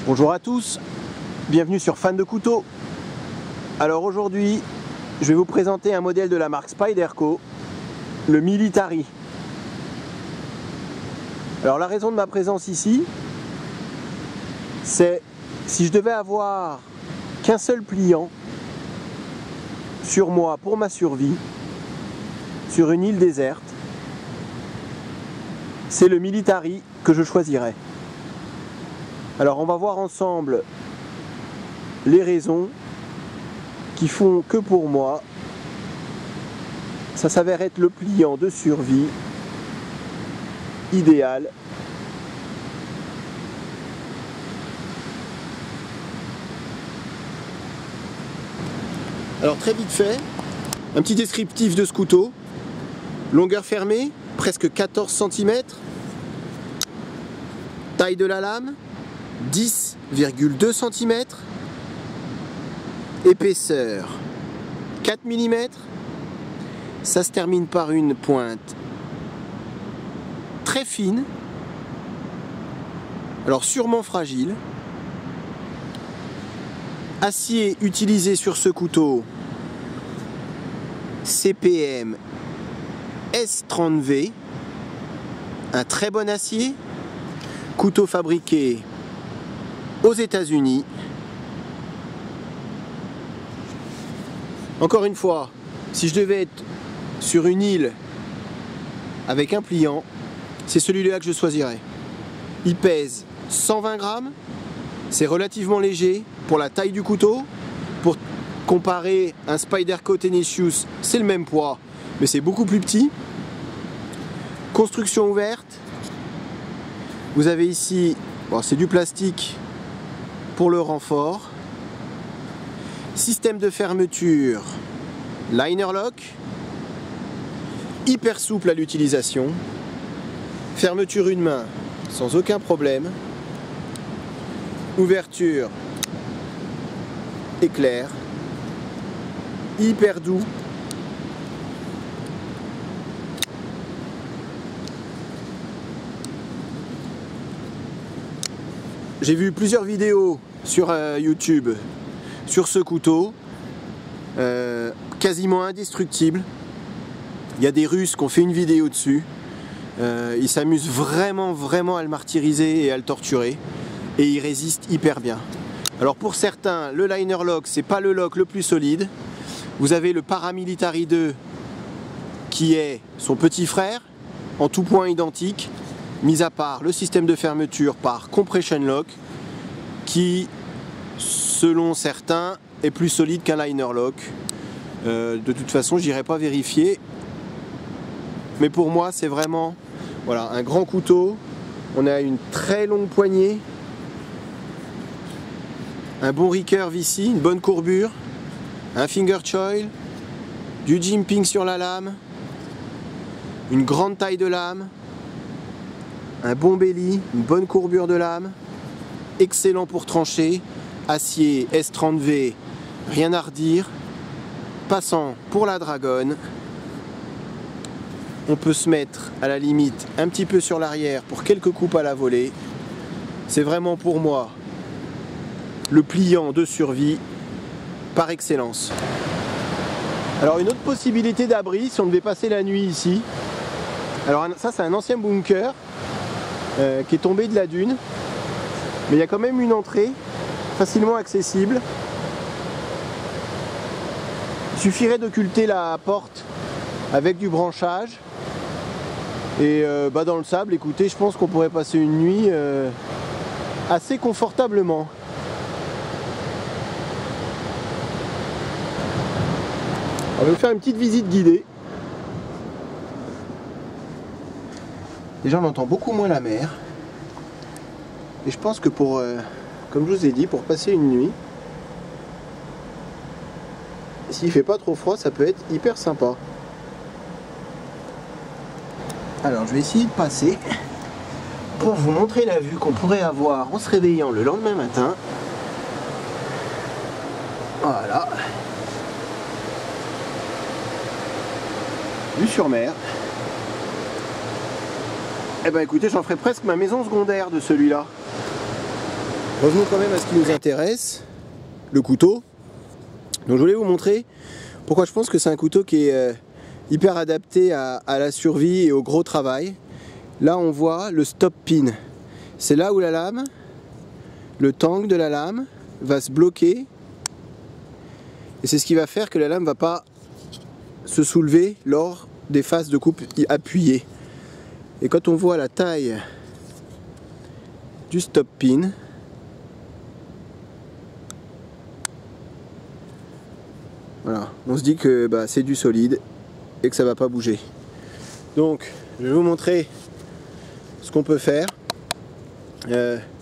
Bonjour à tous, bienvenue sur Fan de Couteaux. Alors aujourd'hui, je vais vous présenter un modèle de la marque Spyderco, le Military. Alors la raison de ma présence ici, c'est si je devais avoir qu'un seul pliant sur moi pour ma survie, sur une île déserte, c'est le Military que je choisirais. Alors on va voir ensemble les raisons qui font que pour moi, ça s'avère être le pliant de survie idéal. Alors très vite fait, un petit descriptif de ce couteau. Longueur fermée, presque 14 cm. Taille de la lame, 10,2 cm. Épaisseur, 4 mm. Ça se termine par une pointe très fine. Alors sûrement fragile. Acier utilisé sur ce couteau, CPM S30V. Un très bon acier. Couteau fabriqué aux États-Unis. Encore une fois, si je devais être sur une île avec un pliant, c'est celui-là que je choisirais. Il pèse 120 grammes, c'est relativement léger pour la taille du couteau. Pour comparer un Spyderco Tenacious, c'est le même poids, mais c'est beaucoup plus petit. Construction ouverte. Vous avez ici, bon, c'est du plastique pour le renfort. Système de fermeture, liner lock. Hyper souple à l'utilisation. Fermeture une main sans aucun problème. Ouverture éclair. Hyper doux. J'ai vu plusieurs vidéos sur YouTube sur ce couteau, quasiment indestructible. Il y a des Russes qui ont fait une vidéo dessus. Ils s'amusent vraiment à le martyriser et à le torturer. Et il résiste hyper bien. Alors pour certains, le liner lock, c'est pas le lock le plus solide. Vous avez le Paramilitary 2 qui est son petit frère, en tout point identique, mis à part le système de fermeture par compression lock, qui, selon certains, est plus solide qu'un liner lock. De toute façon, je n'irai pas vérifier. Mais pour moi, c'est vraiment voilà, un grand couteau. On a une très longue poignée. Un bon recurve ici, une bonne courbure. Un finger choil. Du jimping sur la lame. Une grande taille de lame. Un bon belly, une bonne courbure de lame. Excellent pour trancher. Acier S30V, rien à redire. Passant pour la dragonne. On peut se mettre à la limite un petit peu sur l'arrière pour quelques coupes à la volée. C'est vraiment pour moi le pliant de survie par excellence. Alors une autre possibilité d'abri si on devait passer la nuit ici. Alors ça c'est un ancien bunker qui est tombé de la dune. Mais il y a quand même une entrée facilement accessible. Il suffirait d'occulter la porte avec du branchage. Et dans le sable, écoutez, je pense qu'on pourrait passer une nuit assez confortablement. On va vous faire une petite visite guidée. Déjà on entend beaucoup moins la mer. Et je pense que pour, comme je vous ai dit, pour passer une nuit, s'il fait pas trop froid, ça peut être hyper sympa. Alors je vais essayer de passer pour vous montrer la vue qu'on pourrait avoir en se réveillant le lendemain matin. Voilà. Vue sur mer. Eh ben écoutez, j'en ferai presque ma maison secondaire de celui-là. Revenons quand même à ce qui nous intéresse, le couteau. Donc je voulais vous montrer pourquoi je pense que c'est un couteau qui est hyper adapté à la survie et au gros travail. Là on voit le stop pin. C'est là où la lame, le tang de la lame va se bloquer. Et c'est ce qui va faire que la lame ne va pas se soulever lors des phases de coupe appuyées. Et quand on voit la taille du stop pin, voilà, on se dit que c'est du solide et que ça va pas bouger. Donc je vais vous montrer ce qu'on peut faire.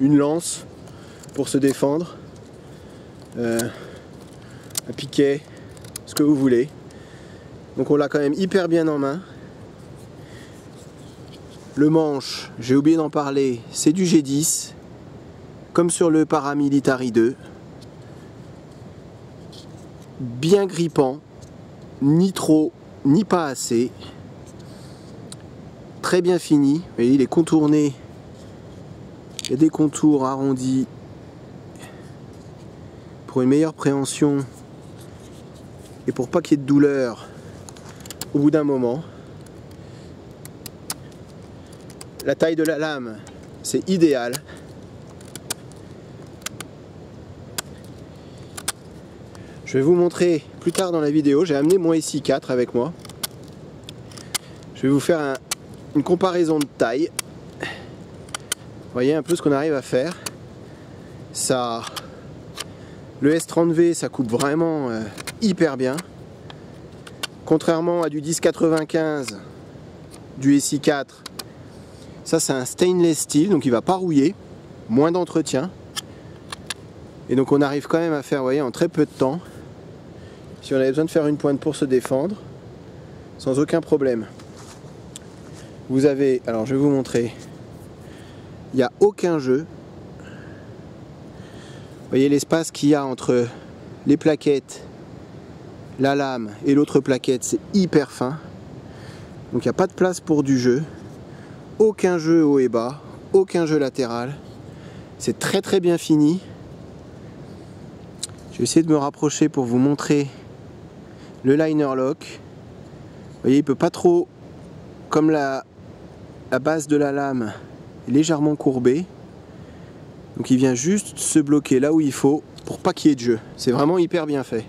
Une lance pour se défendre, un piquet, ce que vous voulez. Donc on l'a quand même hyper bien en main. Le manche, j'ai oublié d'en parler, c'est du G10, comme sur le Paramilitary 2. Bien grippant, ni trop, ni pas assez. Très bien fini, vous voyez, il est contourné. Il y a des contours arrondis pour une meilleure préhension et pour pas qu'il y ait de douleur au bout d'un moment. La taille de la lame, c'est idéal. Je vais vous montrer plus tard dans la vidéo, j'ai amené mon SI4 avec moi. Je vais vous faire une comparaison de taille. Vous voyez un peu ce qu'on arrive à faire. Ça, le S30V, ça coupe vraiment hyper bien. Contrairement à du 1095 du SI4, ça c'est un stainless steel, donc il ne va pas rouiller, moins d'entretien. Et donc on arrive quand même à faire, vous voyez, en très peu de temps, si on avait besoin de faire une pointe pour se défendre, sans aucun problème. Vous avez, alors je vais vous montrer, il n'y a aucun jeu. Vous voyez l'espace qu'il y a entre les plaquettes, la lame et l'autre plaquette, c'est hyper fin. Donc il n'y a pas de place pour du jeu. Aucun jeu haut et bas, aucun jeu latéral. C'est très très bien fini. Je vais essayer de me rapprocher pour vous montrer le liner lock. Vous voyez, il ne peut pas trop, comme la base de la lame est légèrement courbée. Donc il vient juste se bloquer là où il faut pour pas qu'il y ait de jeu. C'est vraiment hyper bien fait.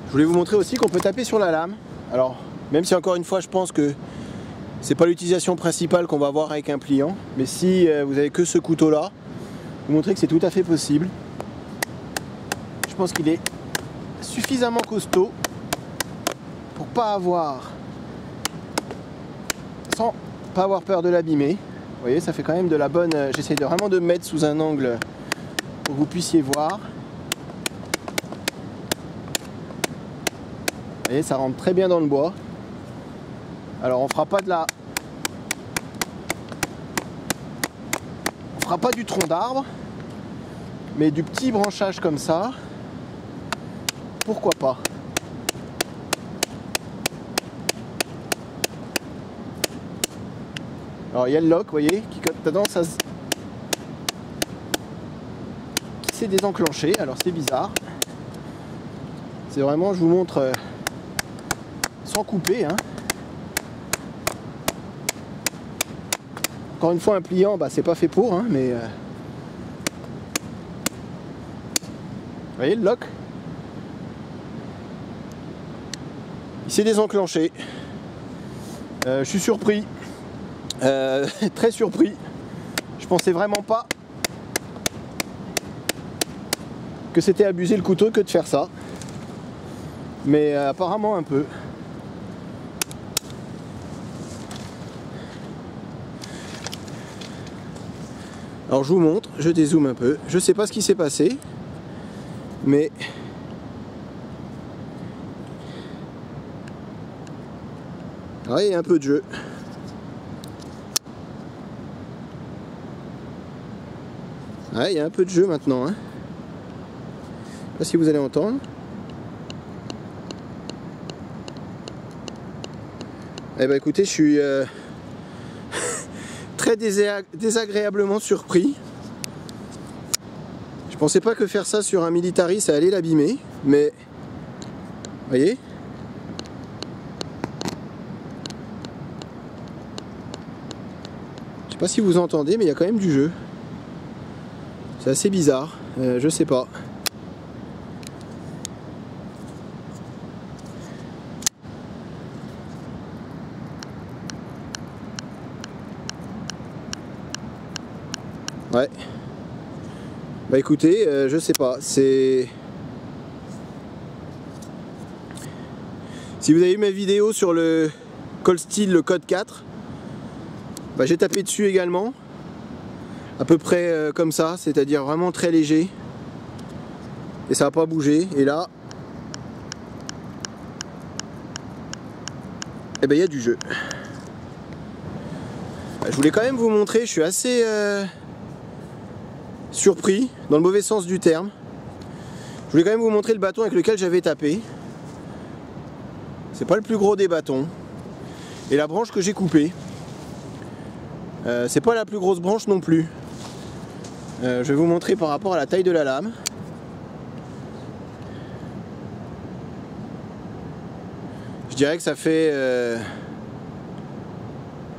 Je voulais vous montrer aussi qu'on peut taper sur la lame. Alors, même si encore une fois je pense que c'est pas l'utilisation principale qu'on va avoir avec un pliant, mais si vous avez que ce couteau là, vous montrer que c'est tout à fait possible. Je pense qu'il est suffisamment costaud pour pas avoir, sans pas avoir peur de l'abîmer. Vous voyez, ça fait quand même de la bonne. J'essaie vraiment de me mettre sous un angle pour que vous puissiez voir. Vous voyez, ça rentre très bien dans le bois. Alors on fera pas du tronc d'arbre, mais du petit branchage comme ça, pourquoi pas. Alors il y a le lock, vous voyez, qui a tendance à qui s'est désenclenché. Alors c'est bizarre. C'est vraiment, je vous montre sans couper, hein. Encore une fois, un pliant, c'est pas fait pour, hein, mais vous voyez le lock, il s'est désenclenché. Je suis surpris, très surpris. Je pensais vraiment pas que c'était abuser le couteau que de faire ça, mais apparemment un peu. Alors je vous montre, je dézoome un peu, je sais pas ce qui s'est passé, mais ouais, il y a un peu de jeu. Ouais, il y a un peu de jeu maintenant, hein. Je sais pas si vous allez entendre. Eh ben écoutez, je suis très désagréablement surpris. Je pensais pas que faire ça sur un Militari ça allait l'abîmer, mais vous voyez, je sais pas si vous entendez, mais il y a quand même du jeu. C'est assez bizarre, je sais pas. Ouais. Bah écoutez, je sais pas, c'est... Si vous avez vu ma vidéo sur le Cold Steel, le code 4, bah j'ai tapé dessus également, à peu près comme ça, c'est-à-dire vraiment très léger, et ça n'a pas bougé, et là, eh ben il y a du jeu. Bah, je voulais quand même vous montrer, je suis assez surpris, dans le mauvais sens du terme. Je voulais quand même vous montrer le bâton avec lequel j'avais tapé. C'est pas le plus gros des bâtons. Et la branche que j'ai coupée, c'est pas la plus grosse branche non plus. Je vais vous montrer par rapport à la taille de la lame. Je dirais que ça fait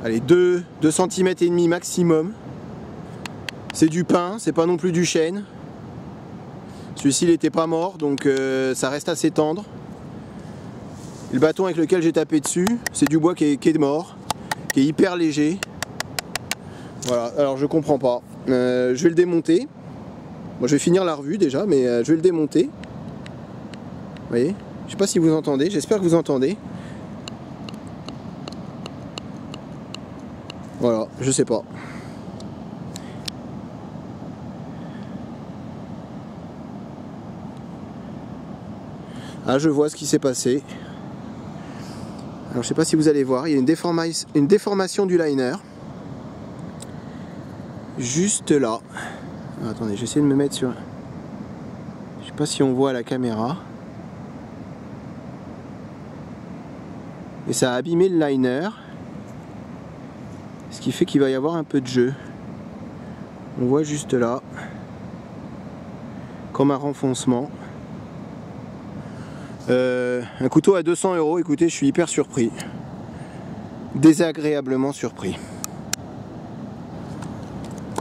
allez, 2 cm et demi maximum. C'est du pin, c'est pas non plus du chêne. Celui-ci il n'était pas mort, donc ça reste assez tendre. Et le bâton avec lequel j'ai tapé dessus, c'est du bois qui est mort, qui est hyper léger. Voilà, alors je comprends pas. Je vais le démonter. Moi je vais finir la revue déjà, mais je vais le démonter. Vous voyez? Je sais pas si vous entendez, j'espère que vous entendez. Voilà, je sais pas. Ah, je vois ce qui s'est passé. Alors je sais pas si vous allez voir, il y a une déformation du liner. Juste là. Alors, attendez, j'essaie de me mettre sur... Je sais pas si on voit à la caméra. Et ça a abîmé le liner. Ce qui fait qu'il va y avoir un peu de jeu. On voit juste là. Comme un renfoncement. Un couteau à 200 €, écoutez, je suis hyper surpris. Désagréablement surpris.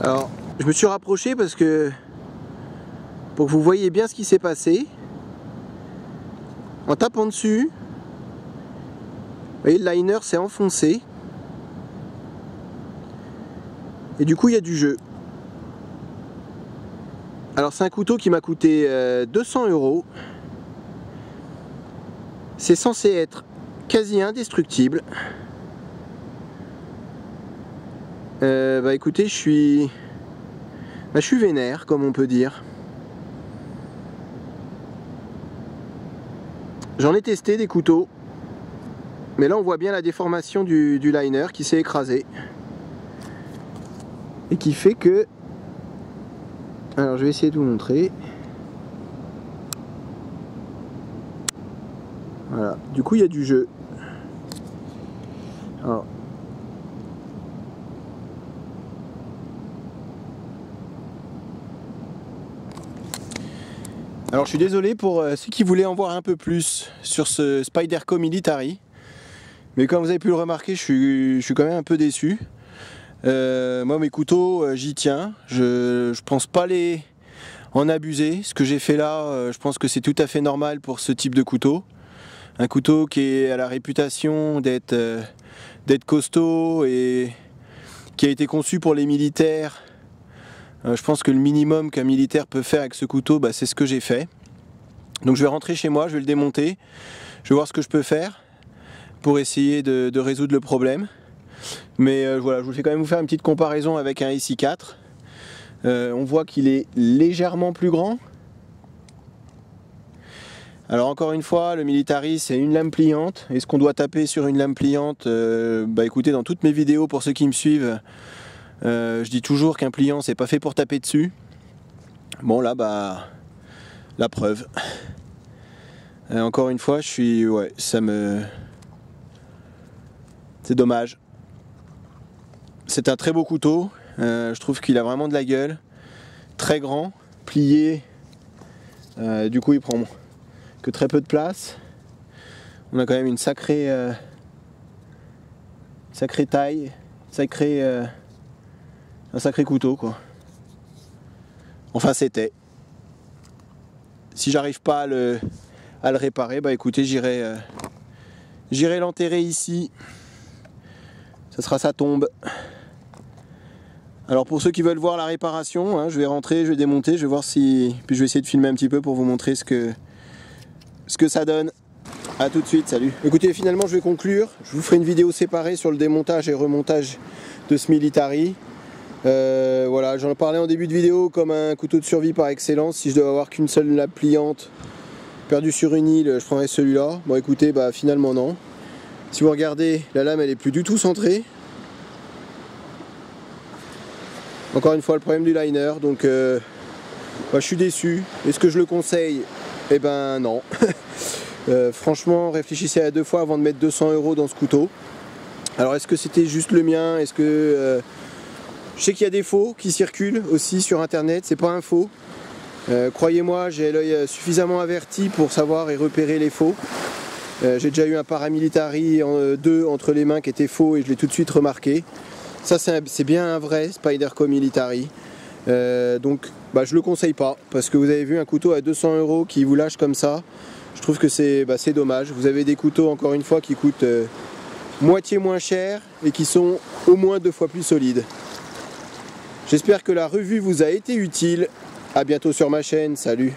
Alors, je me suis rapproché parce que pour que vous voyez bien ce qui s'est passé, en tapant dessus, vous voyez, le liner s'est enfoncé et du coup il y a du jeu. Alors c'est un couteau qui m'a coûté 200 €. C'est censé être quasi indestructible. Bah écoutez, je suis vénère, comme on peut dire. J'en ai testé des couteaux, mais là on voit bien la déformation du liner qui s'est écrasé. Et qui fait que... Alors je vais essayer de vous montrer. Voilà, du coup il y a du jeu. Alors je suis désolé pour ceux qui voulaient en voir un peu plus sur ce Spyderco Militari. Mais comme vous avez pu le remarquer, je suis quand même un peu déçu. Moi mes couteaux, j'y tiens. Je pense pas les en abuser. Ce que j'ai fait là, je pense que c'est tout à fait normal pour ce type de couteau. Un couteau qui est à la réputation d'être costaud et qui a été conçu pour les militaires. Je pense que le minimum qu'un militaire peut faire avec ce couteau, bah, c'est ce que j'ai fait. Donc je vais rentrer chez moi, je vais le démonter, je vais voir ce que je peux faire pour essayer de résoudre le problème. Mais voilà, je vous fais quand même vous faire une petite comparaison avec un IC4. On voit qu'il est légèrement plus grand. Alors encore une fois, le Militari c'est une lame pliante. Est-ce qu'on doit taper sur une lame pliante? Bah écoutez, dans toutes mes vidéos, pour ceux qui me suivent, je dis toujours qu'un pliant c'est pas fait pour taper dessus. Bon là bah la preuve. Encore une fois, je suis... ouais, ça me C'est dommage. C'est un très beau couteau. Je trouve qu'il a vraiment de la gueule. Très grand, plié. Du coup, il prend que très peu de place. On a quand même une sacrée taille, un sacré couteau, quoi. Enfin, c'était. Si j'arrive pas à le réparer, bah écoutez, j'irai l'enterrer ici. Ça sera sa tombe. Alors pour ceux qui veulent voir la réparation, hein, je vais rentrer, je vais démonter, je vais voir si... Puis je vais essayer de filmer un petit peu pour vous montrer ce que ça donne. A tout de suite, salut. Écoutez, finalement je vais conclure. Je vous ferai une vidéo séparée sur le démontage et remontage de ce Militari. Voilà, j'en parlais en début de vidéo comme un couteau de survie par excellence. Si je dois avoir qu'une seule lame pliante perdue sur une île, je prendrais celui-là. Bon écoutez, bah finalement non. Si vous regardez, la lame elle est plus du tout centrée. Encore une fois le problème du liner, donc bah, je suis déçu. Est-ce que je le conseille? Eh ben non. Franchement, réfléchissez à 2 fois avant de mettre 200 € dans ce couteau. Alors est-ce que c'était juste le mien? Est-ce que je sais qu'il y a des faux qui circulent aussi sur internet, c'est pas un faux. Croyez-moi, j'ai l'œil suffisamment averti pour savoir et repérer les faux. J'ai déjà eu un paramilitari 2 entre les mains qui était faux et je l'ai tout de suite remarqué. Ça c'est bien un vrai Spyderco Militari. Donc bah, je le conseille pas parce que vous avez vu un couteau à 200 € qui vous lâche comme ça. Je trouve que c'est dommage. Vous avez des couteaux encore une fois qui coûtent moitié moins cher et qui sont au moins 2 fois plus solides. J'espère que la revue vous a été utile. A bientôt sur ma chaîne. Salut.